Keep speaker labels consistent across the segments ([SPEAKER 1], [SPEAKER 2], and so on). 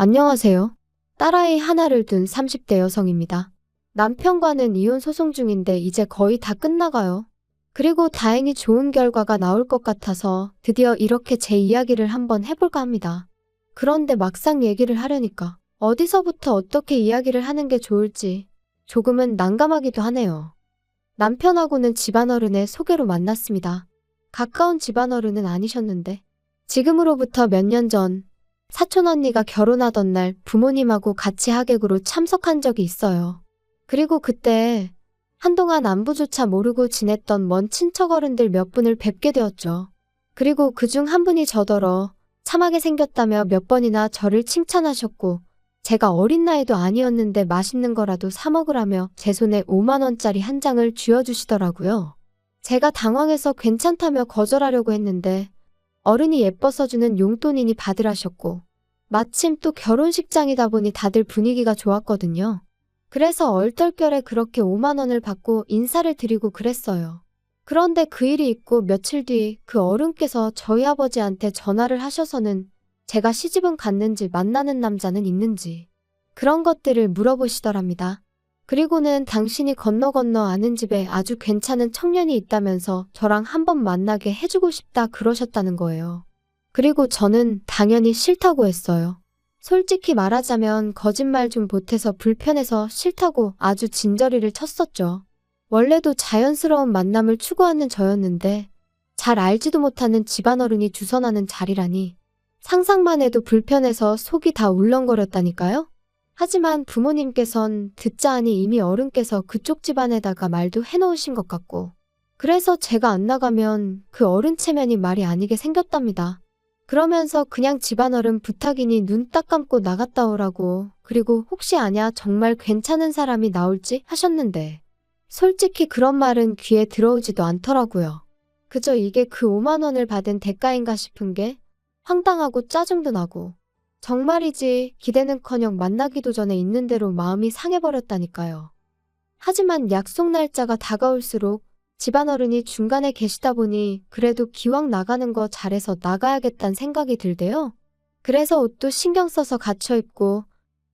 [SPEAKER 1] 안녕하세요. 딸아이 하나를 둔 30대 여성입니다. 남편과는 이혼 소송 중인데 이제 거의 다 끝나가요. 그리고 다행히 좋은 결과가 나올 것 같아서 드디어 이렇게 제 이야기를 한번 해볼까 합니다. 그런데 막상 얘기를 하려니까 어디서부터 어떻게 이야기를 하는 게 좋을지 조금은 난감하기도 하네요. 남편하고는 집안어른의 소개로 만났습니다. 가까운 집안어른은 아니셨는데 지금으로부터 몇 년 전 사촌언니가 결혼하던 날 부모님하고 같이 하객으로 참석한 적이 있어요. 그리고 그때 한동안 안부조차 모르고 지냈던 먼 친척 어른들 몇 분을 뵙게 되었죠. 그리고 그중 한 분이 저더러 참하게 생겼다며 몇 번이나 저를 칭찬하셨고 제가 어린 나이도 아니었는데 맛있는 거라도 사 먹으라며 제 손에 5만 원짜리 한 장을 쥐어주시더라고요. 제가 당황해서 괜찮다며 거절하려고 했는데 어른이 예뻐서 주는 용돈이니 받으라셨고 마침 또 결혼식장이다 보니 다들 분위기가 좋았거든요. 그래서 얼떨결에 그렇게 5만 원을 받고 인사를 드리고 그랬어요. 그런데 그 일이 있고 며칠 뒤 그 어른께서 저희 아버지한테 전화를 하셔서는 제가 시집은 갔는지 만나는 남자는 있는지 그런 것들을 물어보시더랍니다. 그리고는 당신이 건너 아는 집에 아주 괜찮은 청년이 있다면서 저랑 한번 만나게 해주고 싶다 그러셨다는 거예요. 그리고 저는 당연히 싫다고 했어요. 솔직히 말하자면 거짓말 좀 보태서 불편해서 싫다고 아주 진저리를 쳤었죠. 원래도 자연스러운 만남을 추구하는 저였는데 잘 알지도 못하는 집안어른이 주선하는 자리라니 상상만 해도 불편해서 속이 다 울렁거렸다니까요. 하지만 부모님께선 듣자 하니 이미 어른께서 그쪽 집안에다가 말도 해놓으신 것 같고 그래서 제가 안 나가면 그 어른 체면이 말이 아니게 생겼답니다. 그러면서 그냥 집안어른 부탁이니 눈 딱 감고 나갔다 오라고 그리고 혹시 아냐 정말 괜찮은 사람이 나올지 하셨는데 솔직히 그런 말은 귀에 들어오지도 않더라고요. 그저 이게 그 5만 원을 받은 대가인가 싶은 게 황당하고 짜증도 나고 정말이지 기대는커녕 만나기도 전에 있는 대로 마음이 상해버렸다니까요. 하지만 약속 날짜가 다가올수록 집안어른이 중간에 계시다 보니 그래도 기왕 나가는 거 잘해서 나가야겠다는 생각이 들대요. 그래서 옷도 신경 써서 갖춰 입고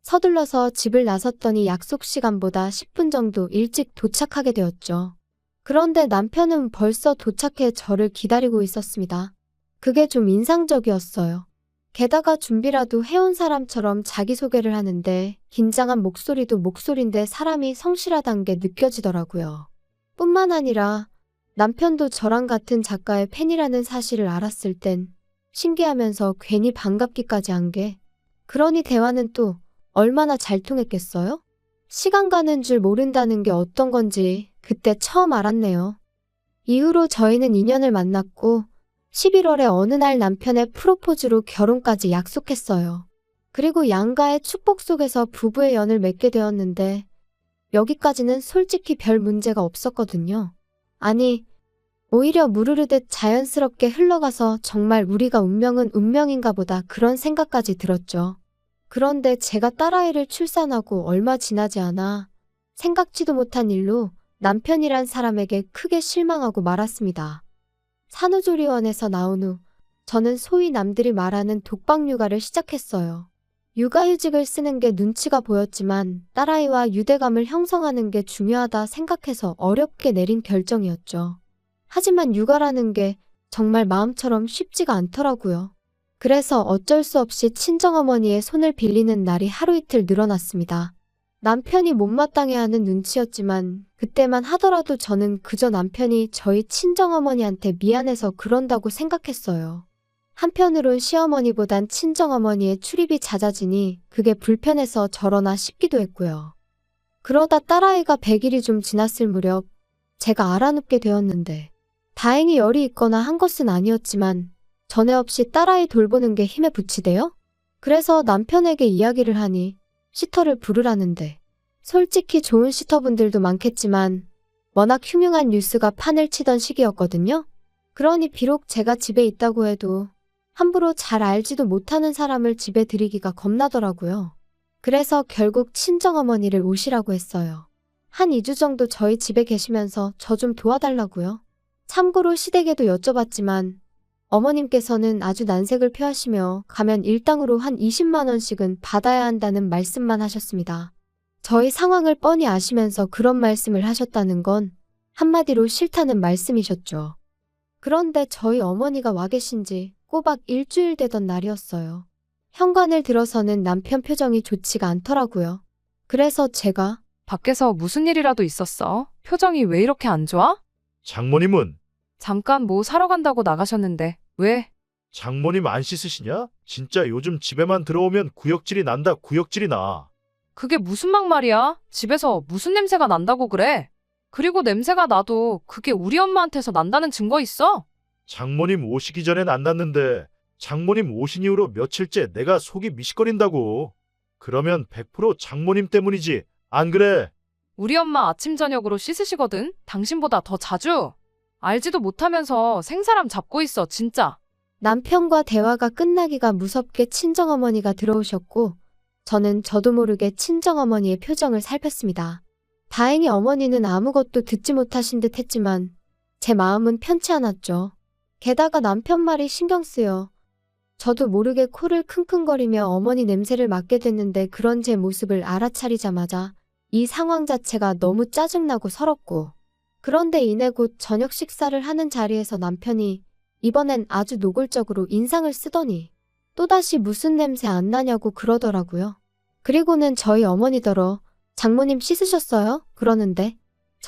[SPEAKER 1] 서둘러서 집을 나섰더니 약속 시간보다 10분 정도 일찍 도착하게 되었죠. 그런데 남편은 벌써 도착해 저를 기다리고 있었습니다. 그게 좀 인상적이었어요. 게다가 준비라도 해온 사람처럼 자기소개를 하는데 긴장한 목소리도 목소리인데 사람이 성실하단 게 느껴지더라고요. 뿐만 아니라 남편도 저랑 같은 작가의 팬이라는 사실을 알았을 땐 신기하면서 괜히 반갑기까지 한 게 그러니 대화는 또 얼마나 잘 통했겠어요? 시간 가는 줄 모른다는 게 어떤 건지 그때 처음 알았네요. 이후로 저희는 인연을 만났고 11월에 어느 날 남편의 프로포즈로 결혼까지 약속했어요. 그리고 양가의 축복 속에서 부부의 연을 맺게 되었는데 여기까지는 솔직히 별 문제가 없었거든요. 아니, 오히려 무르르듯 자연스럽게 흘러가서 정말 우리가 운명은 운명인가 보다 그런 생각까지 들었죠. 그런데 제가 딸아이를 출산하고 얼마 지나지 않아 생각지도 못한 일로 남편이란 사람에게 크게 실망하고 말았습니다. 산후조리원에서 나온 후 저는 소위 남들이 말하는 독박 육아를 시작했어요. 육아휴직을 쓰는 게 눈치가 보였지만 딸아이와 유대감을 형성하는 게 중요하다 생각해서 어렵게 내린 결정이었죠. 하지만 육아라는 게 정말 마음처럼 쉽지가 않더라고요. 그래서 어쩔 수 없이 친정어머니의 손을 빌리는 날이 하루 이틀 늘어났습니다. 남편이 못마땅해하는 눈치였지만 그때만 하더라도 저는 그저 남편이 저희 친정어머니한테 미안해서 그런다고 생각했어요. 한편으론 시어머니보단 친정어머니의 출입이 잦아지니 그게 불편해서 저러나 싶기도 했고요. 그러다 딸아이가 100일이 좀 지났을 무렵 제가 알아눕게 되었는데 다행히 열이 있거나 한 것은 아니었지만 전에 없이 딸아이 돌보는 게 힘에 부치대요? 그래서 남편에게 이야기를 하니 시터를 부르라는데 솔직히 좋은 시터분들도 많겠지만 워낙 흉흉한 뉴스가 판을 치던 시기였거든요. 그러니 비록 제가 집에 있다고 해도 함부로 잘 알지도 못하는 사람을 집에 들이기가 겁나더라고요. 그래서 결국 친정어머니를 오시라고 했어요. 한 2주 정도 저희 집에 계시면서 저 좀 도와달라고요. 참고로 시댁에도 여쭤봤지만 어머님께서는 아주 난색을 표하시며 가면 일당으로 한 20만 원씩은 받아야 한다는 말씀만 하셨습니다. 저희 상황을 뻔히 아시면서 그런 말씀을 하셨다는 건 한마디로 싫다는 말씀이셨죠. 그런데 저희 어머니가 와 계신 지 꼬박 일주일 되던 날이었어요. 현관을 들어서는 남편 표정이 좋지가 않더라고요. 그래서 제가
[SPEAKER 2] 밖에서 무슨 일이라도 있었어? 표정이 왜 이렇게 안 좋아?
[SPEAKER 3] 장모님은
[SPEAKER 2] 잠깐 뭐 사러 간다고 나가셨는데 왜?
[SPEAKER 3] 장모님 안 씻으시냐? 진짜 요즘 집에만 들어오면 구역질이 난다 구역질이 나.
[SPEAKER 2] 그게 무슨 막말이야? 집에서 무슨 냄새가 난다고 그래? 그리고 냄새가 나도 그게 우리 엄마한테서 난다는 증거 있어?
[SPEAKER 3] 장모님 오시기 전엔 안 났는데 장모님 오신 이후로 며칠째 내가 속이 미식거린다고. 그러면 100% 장모님 때문이지. 안 그래?
[SPEAKER 2] 우리 엄마 아침 저녁으로 씻으시거든? 당신보다 더 자주? 알지도 못하면서 생사람 잡고 있어 진짜.
[SPEAKER 1] 남편과 대화가 끝나기가 무섭게 친정어머니가 들어오셨고 저는 저도 모르게 친정어머니의 표정을 살폈습니다. 다행히 어머니는 아무것도 듣지 못하신 듯 했지만 제 마음은 편치 않았죠. 게다가 남편 말이 신경 쓰여 저도 모르게 코를 킁킁거리며 어머니 냄새를 맡게 됐는데 그런 제 모습을 알아차리자마자 이 상황 자체가 너무 짜증나고 서럽고 그런데 이내 곧 저녁 식사를 하는 자리에서 남편이 이번엔 아주 노골적으로 인상을 쓰더니 또다시 무슨 냄새 안 나냐고 그러더라고요. 그리고는 저희 어머니더러 장모님 씻으셨어요? 그러는데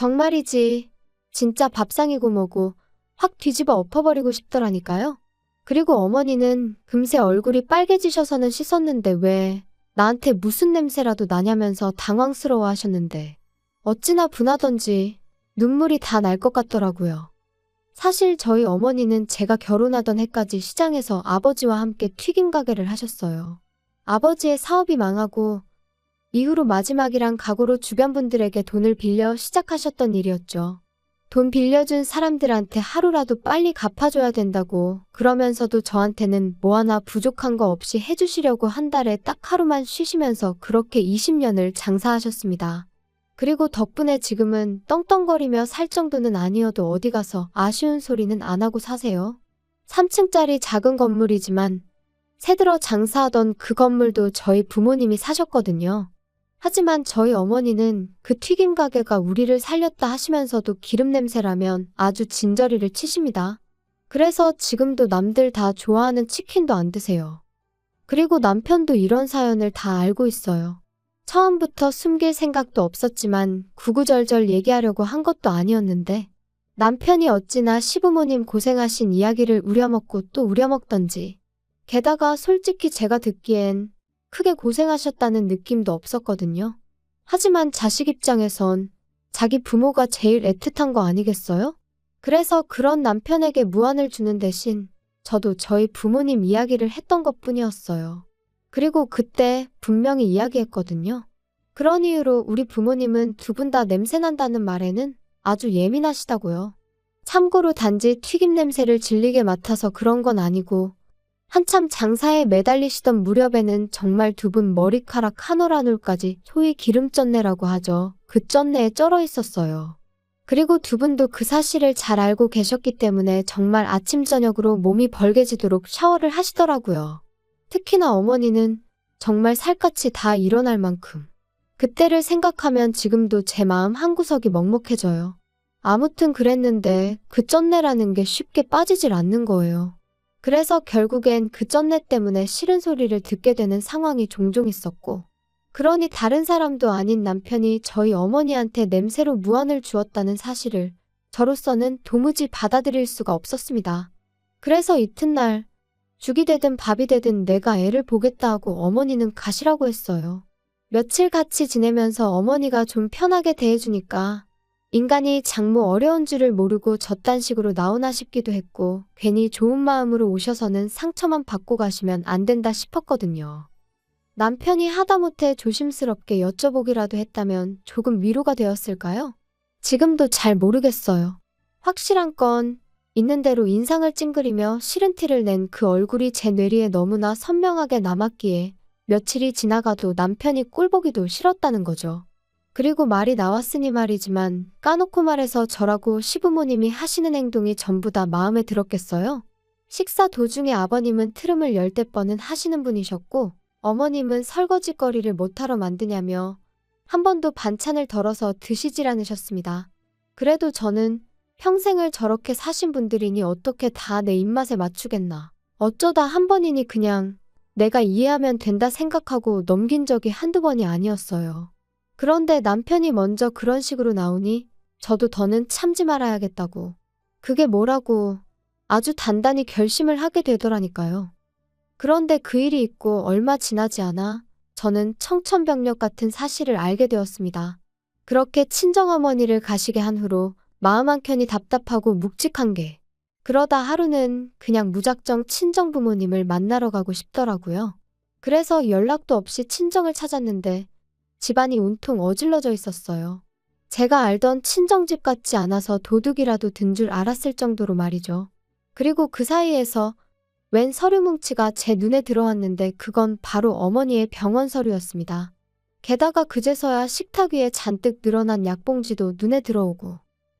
[SPEAKER 1] 정말이지 진짜 밥상이고 뭐고 확 뒤집어 엎어버리고 싶더라니까요. 그리고 어머니는 금세 얼굴이 빨개지셔서는 씻었는데 왜 나한테 무슨 냄새라도 나냐면서 당황스러워 하셨는데 어찌나 분하던지 눈물이 다 날 것 같더라고요. 사실 저희 어머니는 제가 결혼하던 해까지 시장에서 아버지와 함께 튀김 가게를 하셨어요. 아버지의 사업이 망하고 이후로 마지막이란 각오로 주변 분들에게 돈을 빌려 시작하셨던 일이었죠. 돈 빌려준 사람들한테 하루라도 빨리 갚아줘야 된다고 그러면서도 저한테는 뭐 하나 부족한 거 없이 해주시려고 한 달에 딱 하루만 쉬시면서 그렇게 20년을 장사하셨습니다. 그리고 덕분에 지금은 떵떵거리며 살 정도는 아니어도 어디 가서 아쉬운 소리는 안 하고 사세요. 3층짜리 작은 건물이지만 새들어 장사하던 그 건물도 저희 부모님이 사셨거든요. 하지만 저희 어머니는 그 튀김 가게가 우리를 살렸다 하시면서도 기름 냄새라면 아주 진저리를 치십니다. 그래서 지금도 남들 다 좋아하는 치킨도 안 드세요. 그리고 남편도 이런 사연을 다 알고 있어요. 처음부터 숨길 생각도 없었지만 구구절절 얘기하려고 한 것도 아니었는데 남편이 어찌나 시부모님 고생하신 이야기를 우려먹고 또 우려먹던지 게다가 솔직히 제가 듣기엔 크게 고생하셨다는 느낌도 없었거든요. 하지만 자식 입장에선 자기 부모가 제일 애틋한 거 아니겠어요? 그래서 그런 남편에게 무안을 주는 대신 저도 저희 부모님 이야기를 했던 것뿐이었어요. 그리고 그때 분명히 이야기했거든요. 그런 이유로 우리 부모님은 두 분 다 냄새난다는 말에는 아주 예민하시다고요. 참고로 단지 튀김 냄새를 질리게 맡아서 그런 건 아니고 한참 장사에 매달리시던 무렵에는 정말 두 분 머리카락 한 올 한 올까지 소위 기름전내라고 하죠. 그 전내에 쩔어 있었어요. 그리고 두 분도 그 사실을 잘 알고 계셨기 때문에 정말 아침 저녁으로 몸이 벌게지도록 샤워를 하시더라고요. 특히나 어머니는 정말 살갗이 다 일어날 만큼. 그때를 생각하면 지금도 제 마음 한구석이 먹먹해져요. 아무튼 그랬는데 그 쩐내라는 게 쉽게 빠지질 않는 거예요. 그래서 결국엔 그 쩐내 때문에 싫은 소리를 듣게 되는 상황이 종종 있었고 그러니 다른 사람도 아닌 남편이 저희 어머니한테 냄새로 무안을 주었다는 사실을 저로서는 도무지 받아들일 수가 없었습니다. 그래서 이튿날 죽이 되든 밥이 되든 내가 애를 보겠다 하고 어머니는 가시라고 했어요. 며칠 같이 지내면서 어머니가 좀 편하게 대해주니까 인간이 장모 어려운 줄을 모르고 저딴 식으로 나오나 싶기도 했고 괜히 좋은 마음으로 오셔서는 상처만 받고 가시면 안 된다 싶었거든요. 남편이 하다못해 조심스럽게 여쭤보기라도 했다면 조금 위로가 되었을까요? 지금도 잘 모르겠어요. 확실한 건 있는 대로 인상을 찡그리며 싫은 티를 낸 그 얼굴이 제 뇌리에 너무나 선명하게 남았기에 며칠이 지나가도 남편이 꼴보기도 싫었다는 거죠. 그리고 말이 나왔으니 말이지만 까놓고 말해서 저라고 시부모님이 하시는 행동이 전부 다 마음에 들었겠어요? 식사 도중에 아버님은 트름을 열대 뻔은 하시는 분이셨고 어머님은 설거지거리를 못하러 만드냐며 한 번도 반찬을 덜어서 드시질 않으셨습니다. 그래도 저는 평생을 저렇게 사신 분들이니 어떻게 다 내 입맛에 맞추겠나. 어쩌다 한 번이니 그냥 내가 이해하면 된다 생각하고 넘긴 적이 한두 번이 아니었어요. 그런데 남편이 먼저 그런 식으로 나오니 저도 더는 참지 말아야겠다고. 그게 뭐라고 아주 단단히 결심을 하게 되더라니까요. 그런데 그 일이 있고 얼마 지나지 않아 저는 청천벽력 같은 사실을 알게 되었습니다. 그렇게 친정어머니를 가시게 한 후로 마음 한켠이 답답하고 묵직한 게 그러다 하루는 그냥 무작정 친정부모님을 만나러 가고 싶더라고요. 그래서 연락도 없이 친정을 찾았는데 집안이 온통 어질러져 있었어요. 제가 알던 친정집 같지 않아서 도둑이라도 든 줄 알았을 정도로 말이죠. 그리고 그 사이에서 웬 서류 뭉치가 제 눈에 들어왔는데 그건 바로 어머니의 병원 서류였습니다. 게다가 그제서야 식탁 위에 잔뜩 늘어난 약봉지도 눈에 들어오고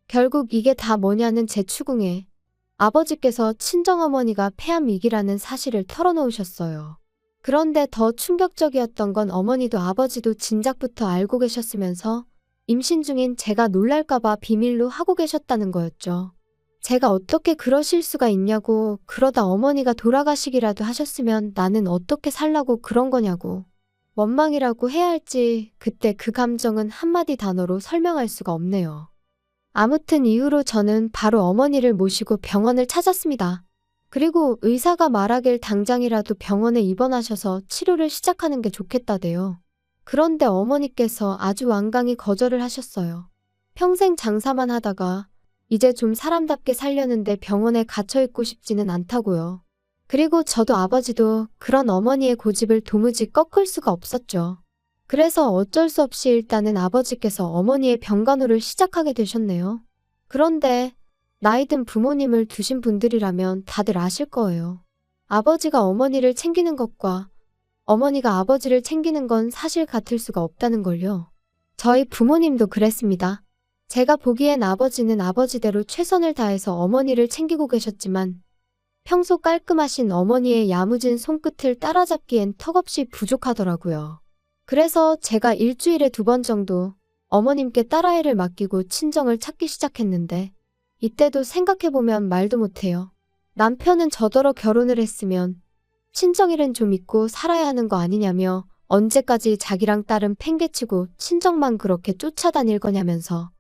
[SPEAKER 1] 결국 이게 다 뭐냐는 제 추궁에 아버지께서 친정어머니가 폐암위기라는 사실을 털어놓으셨어요. 그런데 더 충격적이었던 건 어머니도 아버지도 진작부터 알고 계셨으면서 임신 중인 제가 놀랄까봐 비밀로 하고 계셨다는 거였죠. 제가 어떻게 그러실 수가 있냐고, 그러다 어머니가 돌아가시기라도 하셨으면 나는 어떻게 살라고 그런 거냐고. 원망이라고 해야 할지 그때 그 감정은 한마디 단어로 설명할 수가 없네요. 아무튼 이후로 저는 바로 어머니를 모시고 병원을 찾았습니다. 그리고 의사가 말하길 당장이라도 병원에 입원하셔서 치료를 시작하는 게 좋겠다대요. 그런데 어머니께서 아주 완강히 거절을 하셨어요. 평생 장사만 하다가 이제 좀 사람답게 살려는데 병원에 갇혀있고 싶지는 않다고요. 그리고 저도 아버지도 그런 어머니의 고집을 도무지 꺾을 수가 없었죠. 그래서 어쩔 수 없이 일단은 아버지께서 어머니의 병간호를 시작하게 되셨네요. 그런데 나이 든 부모님을 두신 분들이라면 다들 아실 거예요. 아버지가 어머니를 챙기는 것과 어머니가 아버지를 챙기는 건 사실 같을 수가 없다는 걸요. 저희 부모님도 그랬습니다. 제가 보기엔 아버지는 아버지대로 최선을 다해서 어머니를 챙기고 계셨지만 평소 깔끔하신 어머니의 야무진 손끝을 따라잡기엔 턱없이 부족하더라고요. 그래서 제가 일주일에 2번 정도 어머님께 딸아이를 맡기고 친정을 찾기 시작했는데 이때도 생각해보면 말도 못해요. 남편은 저더러 결혼을 했으면 친정일은 좀 잊고 살아야 하는 거 아니냐며 언제까지 자기랑 딸은 팽개치고 친정만 그렇게 쫓아다닐 거냐면서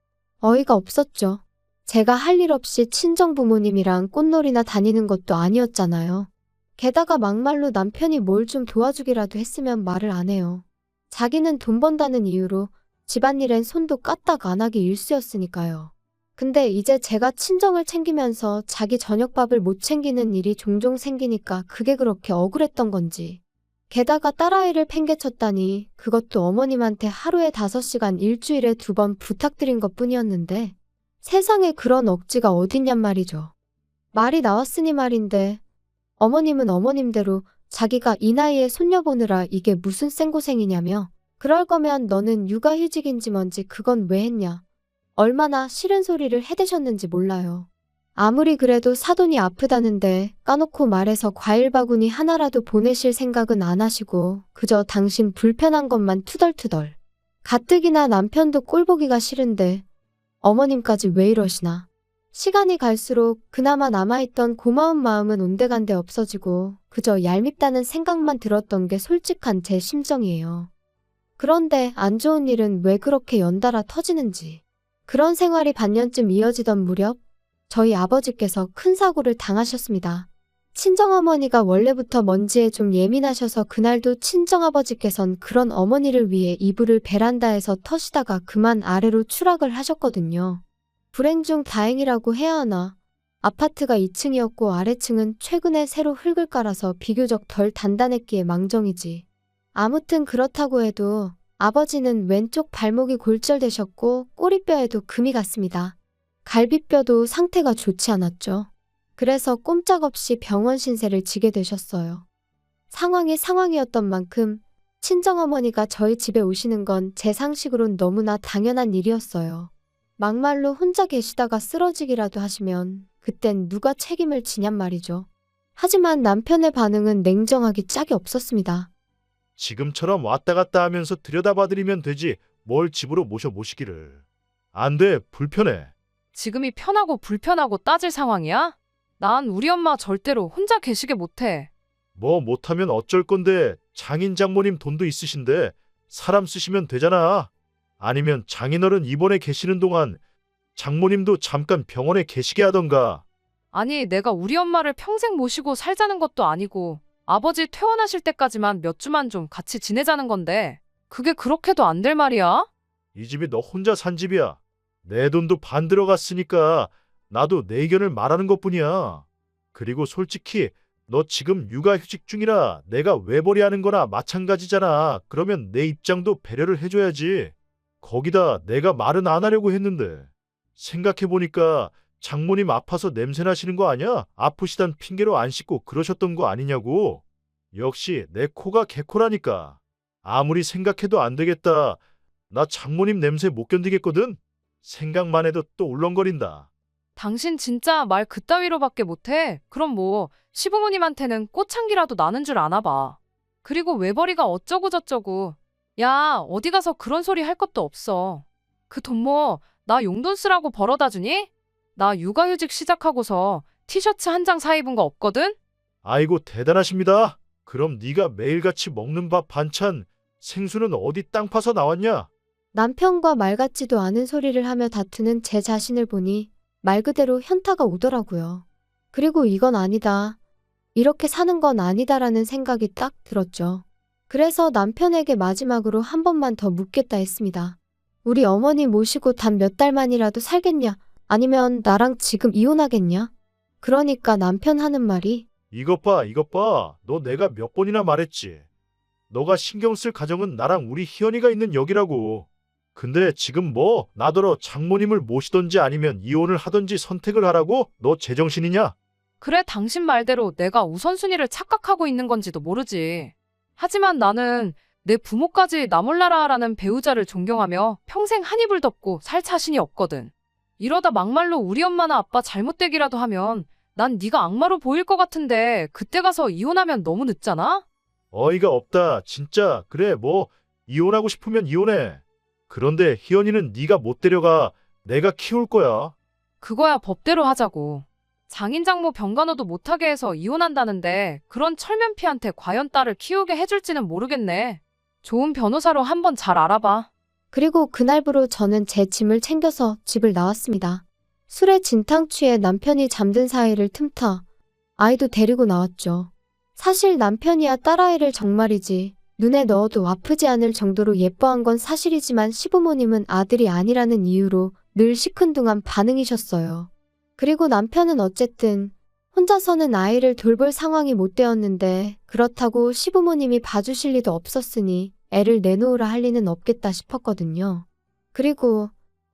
[SPEAKER 1] 어이가 없었죠. 제가 할 일 없이 친정 부모님이랑 꽃놀이나 다니는 것도 아니었잖아요. 게다가 막말로 남편이 뭘 좀 도와주기라도 했으면 말을 안 해요. 자기는 돈 번다는 이유로 집안일엔 손도 까딱 안 하기 일쑤였으니까요. 근데 이제 제가 친정을 챙기면서 자기 저녁밥을 못 챙기는 일이 종종 생기니까 그게 그렇게 억울했던 건지. 게다가 딸아이를 팽개쳤다니 그것도 어머님한테 하루에 5시간 일주일에 2번 부탁드린 것뿐이었는데 세상에 그런 억지가 어딨냔 말이죠. 말이 나왔으니 말인데 어머님은 어머님대로 자기가 이 나이에 손녀 보느라 이게 무슨 생고생이냐며 그럴 거면 너는 육아휴직인지 뭔지 그건 왜 했냐. 얼마나 싫은 소리를 해대셨는지 몰라요. 아무리 그래도 사돈이 아프다는데 까놓고 말해서 과일 바구니 하나라도 보내실 생각은 안 하시고 그저 당신 불편한 것만 투덜투덜. 가뜩이나 남편도 꼴보기가 싫은데 어머님까지 왜 이러시나. 시간이 갈수록 그나마 남아있던 고마운 마음은 온데간데 없어지고 그저 얄밉다는 생각만 들었던 게 솔직한 제 심정이에요. 그런데 안 좋은 일은 왜 그렇게 연달아 터지는지. 그런 생활이 반년쯤 이어지던 무렵 저희 아버지께서 큰 사고를 당하셨습니다. 친정어머니가 원래부터 먼지에 좀 예민하셔서 그날도 친정아버지께선 그런 어머니를 위해 이불을 베란다에서 터시다가 그만 아래로 추락을 하셨거든요. 불행 중 다행이라고 해야 하나. 아파트가 2층이었고 아래층은 최근에 새로 흙을 깔아서 비교적 덜 단단했기에 망정이지. 아무튼 그렇다고 해도 아버지는 왼쪽 발목이 골절되셨고 꼬리뼈에도 금이 갔습니다. 갈비뼈도 상태가 좋지 않았죠. 그래서 꼼짝없이 병원 신세를 지게 되셨어요. 상황이 상황이었던 만큼 친정어머니가 저희 집에 오시는 건 제 상식으론 너무나 당연한 일이었어요. 막말로 혼자 계시다가 쓰러지기라도 하시면 그땐 누가 책임을 지냔 말이죠. 하지만 남편의 반응은 냉정하기 짝이 없었습니다.
[SPEAKER 3] 지금처럼 왔다 갔다 하면서 들여다봐드리면 되지 뭘 집으로 모시기를. 안 돼, 불편해.
[SPEAKER 2] 지금이 편하고 불편하고 따질 상황이야? 난 우리 엄마 절대로 혼자 계시게 못해.
[SPEAKER 3] 뭐 못하면 어쩔 건데 장인 장모님 돈도 있으신데 사람 쓰시면 되잖아. 아니면 장인어른 입원해 계시는 동안 장모님도 잠깐 병원에 계시게 하던가.
[SPEAKER 2] 아니, 내가 우리 엄마를 평생 모시고 살자는 것도 아니고 아버지 퇴원하실 때까지만 몇 주만 좀 같이 지내자는 건데 그게 그렇게도 안 될 말이야?
[SPEAKER 3] 이 집이 너 혼자 산 집이야. 내 돈도 반 들어갔으니까 나도 내 의견을 말하는 것뿐이야. 그리고 솔직히 너 지금 육아휴직 중이라 내가 외벌이하는 거나 마찬가지잖아. 그러면 내 입장도 배려를 해줘야지. 거기다 내가 말은 안 하려고 했는데. 생각해보니까 장모님 아파서 냄새 나시는 거 아니야? 아프시단 핑계로 안 씻고 그러셨던 거 아니냐고. 역시 내 코가 개코라니까. 아무리 생각해도 안 되겠다. 나 장모님 냄새 못 견디겠거든? 생각만 해도 또 울렁거린다.
[SPEAKER 2] 당신 진짜 말 그따위로밖에 못해. 그럼 뭐 시부모님한테는 꽃향기라도 나는 줄 아나 봐. 그리고 외벌이가 어쩌고 저쩌고. 야, 어디 가서 그런 소리 할 것도 없어. 그 돈 뭐 나 용돈 쓰라고 벌어다 주니? 나 육아휴직 시작하고서 티셔츠 한 장 사 입은 거 없거든?
[SPEAKER 3] 아이고 대단하십니다. 그럼 네가 매일같이 먹는 밥 반찬 생수는 어디 땅 파서 나왔냐?
[SPEAKER 1] 남편과 말 같지도 않은 소리를 하며 다투는 제 자신을 보니 말 그대로 현타가 오더라고요. 그리고 이건 아니다. 이렇게 사는 건 아니다라는 생각이 딱 들었죠. 그래서 남편에게 마지막으로 한 번만 더 묻겠다 했습니다. 우리 어머니 모시고 단 몇 달만이라도 살겠냐? 아니면 나랑 지금 이혼하겠냐? 그러니까 남편 하는 말이
[SPEAKER 3] 이것 봐, 이것 봐. 너 내가 몇 번이나 말했지. 너가 신경 쓸 가정은 나랑 우리 희연이가 있는 여기라고. 근데 지금 뭐 나더러 장모님을 모시던지 아니면 이혼을 하던지 선택을 하라고? 너 제정신이냐?
[SPEAKER 2] 그래, 당신 말대로 내가 우선순위를 착각하고 있는 건지도 모르지. 하지만 나는 내 부모까지 나 몰라라라는 배우자를 존경하며 평생 한 이불 덮고 살 자신이 없거든. 이러다 막말로 우리 엄마나 아빠 잘못되기라도 하면 난 네가 악마로 보일 것 같은데 그때 가서 이혼하면 너무 늦잖아?
[SPEAKER 3] 어이가 없다. 진짜. 그래 뭐 이혼하고 싶으면 이혼해. 그런데 희연이는 네가 못 데려가. 내가 키울 거야.
[SPEAKER 2] 그거야 법대로 하자고. 장인장모 병간호도 못하게 해서 이혼한다는데 그런 철면피한테 과연 딸을 키우게 해줄지는 모르겠네. 좋은 변호사로 한번 잘 알아봐.
[SPEAKER 1] 그리고 그날부로 저는 제 짐을 챙겨서 집을 나왔습니다. 술에 진탕 취해 남편이 잠든 사이를 틈타 아이도 데리고 나왔죠. 사실 남편이야 딸아이를 정말이지 눈에 넣어도 아프지 않을 정도로 예뻐한 건 사실이지만 시부모님은 아들이 아니라는 이유로 늘 시큰둥한 반응이셨어요. 그리고 남편은 어쨌든 혼자서는 아이를 돌볼 상황이 못 되었는데 그렇다고 시부모님이 봐주실 리도 없었으니 애를 내놓으라 할 리는 없겠다 싶었거든요. 그리고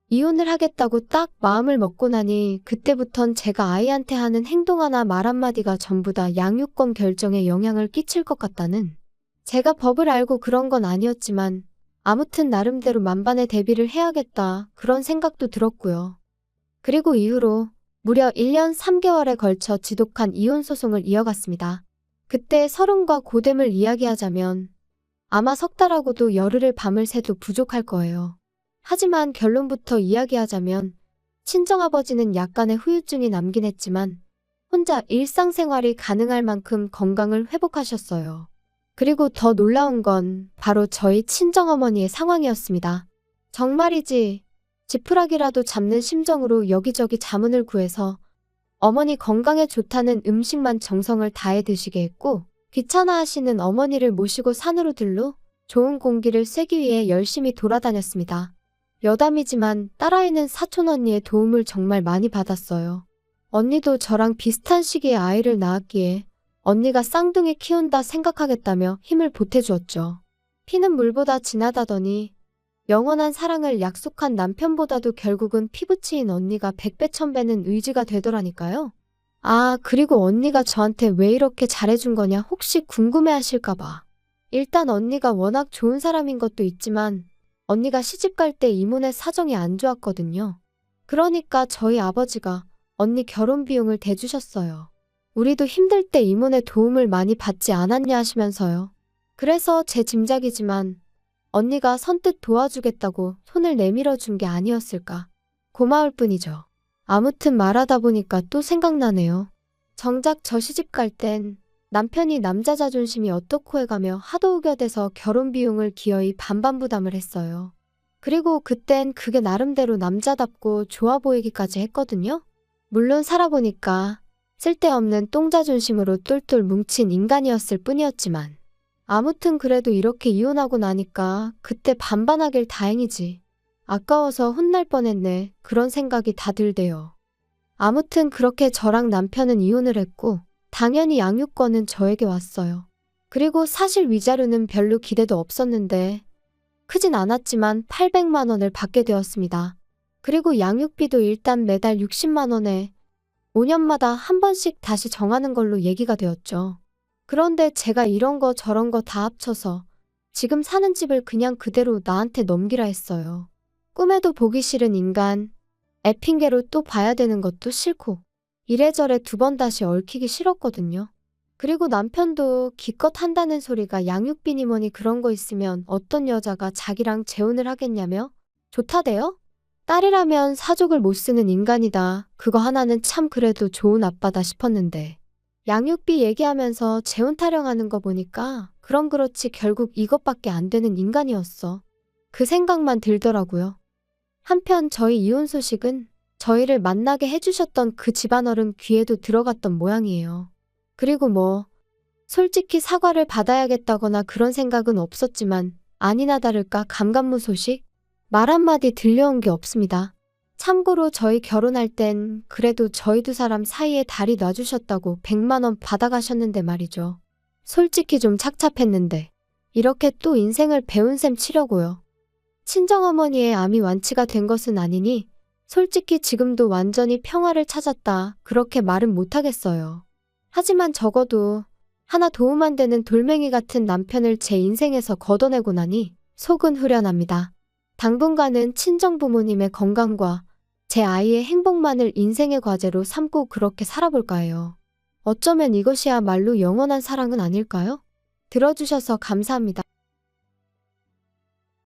[SPEAKER 1] 이혼을 하겠다고 딱 마음을 먹고 나니 그때부턴 제가 아이한테 하는 행동 하나 말 한마디가 전부 다 양육권 결정에 영향을 끼칠 것 같다는 제가 법을 알고 그런 건 아니었지만 아무튼 나름대로 만반의 대비를 해야겠다 그런 생각도 들었고요. 그리고 이후로 무려 1년 3개월에 걸쳐 지독한 이혼 소송을 이어갔습니다. 그때 서름과 고됨을 이야기하자면 아마 석 달하고도 열흘을 밤을 새도 부족할 거예요. 하지만 결론부터 이야기하자면 친정아버지는 약간의 후유증이 남긴 했지만 혼자 일상생활이 가능할 만큼 건강을 회복하셨어요. 그리고 더 놀라운 건 바로 저희 친정어머니의 상황이었습니다. 정말이지 지푸라기라도 잡는 심정으로 여기저기 자문을 구해서 어머니 건강에 좋다는 음식만 정성을 다해 드시게 했고 귀찮아하시는 어머니를 모시고 산으로 들러 좋은 공기를 쐬기 위해 열심히 돌아다녔습니다. 여담이지만 딸아이는 사촌 언니의 도움을 정말 많이 받았어요. 언니도 저랑 비슷한 시기에 아이를 낳았기에 언니가 쌍둥이 키운다 생각하겠다며 힘을 보태주었죠. 피는 물보다 진하다더니 영원한 사랑을 약속한 남편보다도 결국은 피부치인 언니가 100배 1000배는 의지가 되더라니까요. 아, 그리고 언니가 저한테 왜 이렇게 잘해준 거냐 혹시 궁금해하실까봐. 일단 언니가 워낙 좋은 사람인 것도 있지만 언니가 시집갈 때 이모네 사정이 안 좋았거든요. 그러니까 저희 아버지가 언니 결혼 비용을 대주셨어요. 우리도 힘들 때 이모네 도움을 많이 받지 않았냐 하시면서요. 그래서 제 짐작이지만 언니가 선뜻 도와주겠다고 손을 내밀어 준 게 아니었을까. 고마울 뿐이죠. 아무튼 말하다 보니까 또 생각나네요. 정작 저 시집 갈 땐 남편이 남자 자존심이 어떻고 해가며 하도 우겨대서 결혼 비용을 기어이 반반 부담을 했어요. 그리고 그땐 그게 나름대로 남자답고 좋아 보이기까지 했거든요. 물론 살아보니까 쓸데없는 똥자존심으로 똘똘 뭉친 인간이었을 뿐이었지만 아무튼 그래도 이렇게 이혼하고 나니까 그때 반반하길 다행이지. 아까워서 혼날 뻔했네. 그런 생각이 다 들대요. 아무튼 그렇게 저랑 남편은 이혼을 했고 당연히 양육권은 저에게 왔어요. 그리고 사실 위자료는 별로 기대도 없었는데 크진 않았지만 800만 원을 받게 되었습니다. 그리고 양육비도 일단 매달 60만 원에 5년마다 한 번씩 다시 정하는 걸로 얘기가 되었죠. 그런데 제가 이런 거 저런 거 다 합쳐서 지금 사는 집을 그냥 그대로 나한테 넘기라 했어요. 꿈에도 보기 싫은 인간, 애 핑계로 또 봐야 되는 것도 싫고 이래저래 두 번 다시 얽히기 싫었거든요. 그리고 남편도 기껏 한다는 소리가 양육비니 뭐니 그런 거 있으면 어떤 여자가 자기랑 재혼을 하겠냐며? 좋다대요? 딸이라면 사족을 못 쓰는 인간이다. 그거 하나는 참 그래도 좋은 아빠다 싶었는데 양육비 얘기하면서 재혼 타령하는 거 보니까 그럼 그렇지 결국 이것밖에 안 되는 인간이었어. 그 생각만 들더라고요. 한편 저희 이혼 소식은 저희를 만나게 해주셨던 그 집안어른 귀에도 들어갔던 모양이에요. 그리고 솔직히 사과를 받아야겠다거나 그런 생각은 없었지만 아니나 다를까 감감무 소식? 말 한마디 들려온 게 없습니다. 참고로 저희 결혼할 땐 그래도 저희 두 사람 사이에 다리 놔주셨다고 100만 원 받아가셨는데 말이죠. 솔직히 좀 착잡했는데 이렇게 또 인생을 배운 셈 치려고요. 친정어머니의 암이 완치가 된 것은 아니니 솔직히 지금도 완전히 평화를 찾았다 그렇게 말은 못하겠어요. 하지만 적어도 하나 도움 안 되는 돌멩이 같은 남편을 제 인생에서 걷어내고 나니 속은 후련합니다. 당분간은 친정부모님의 건강과 제 아이의 행복만을 인생의 과제로 삼고 그렇게 살아볼까 해요. 어쩌면 이것이야말로 영원한 사랑은 아닐까요? 들어주셔서 감사합니다.